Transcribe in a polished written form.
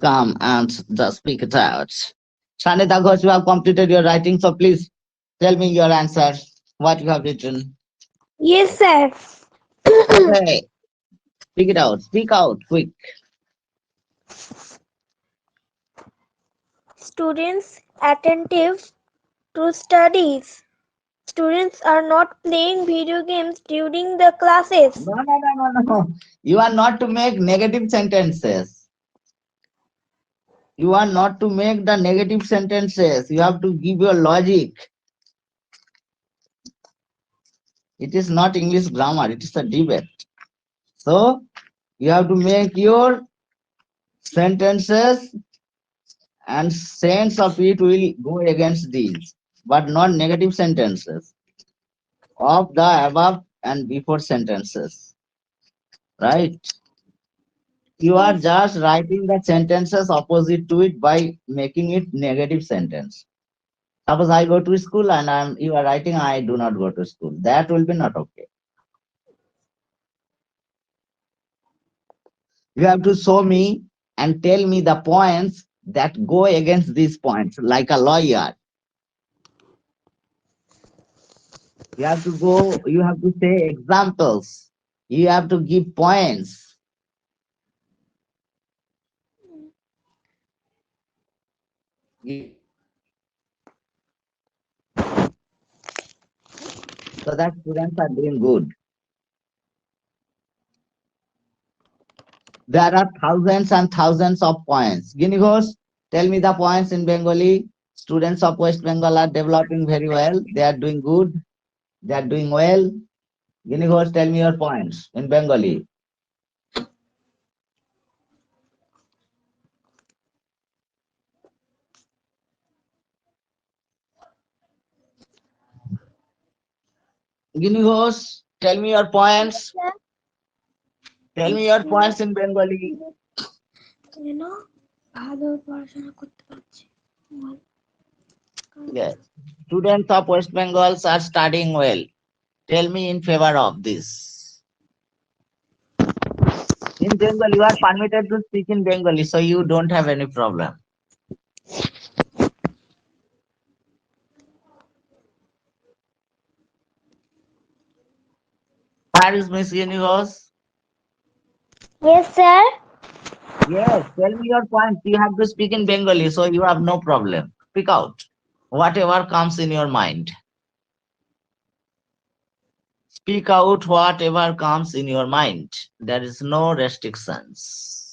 come and just speak it out. Shanita Ghosh, you have completed your writing, so please tell me your answer, what you have written. Yes, sir. Okay, speak out, quick. Students attentive to studies. Students are not playing video games during the classes. No, no, no, no, no. You are not to make negative sentences. You are not to make the negative sentences. You have to give your logic. It is not English grammar, it is a debate. So you have to make your sentences and sense of it will go against these, but not negative sentences of the above and before sentences, right? You are Yes. just writing the sentences opposite to it by making it negative sentence. Suppose I go to school and you are writing I do not go to school. That will be not okay. You have to show me and tell me the points that go against these points, like a lawyer. You have to say examples. You have to give points. So that students are doing good. There are thousands and thousands of points. Guinea Ghosh, tell me the points in Bengali. Students of West Bengal are developing very well. They are doing good. They are doing well. Guinea Ghosh, tell me your points in Bengali. Guinea Ghosh, tell me your points. Tell me your points in Bengali. যেন ভালো পড়াশোনা করতে পারছি। Yes. Students of West Bengal are studying well. Tell me in favor of this. In Bengali, you are permitted to speak in Bengali, so you don't have any problem. Where is Miss Universe? Yes, sir. Yes, tell me your points. You have to speak in Bengali, so you have no problem. Speak out. Whatever comes in your mind. Speak out whatever comes in your mind. There is no restrictions.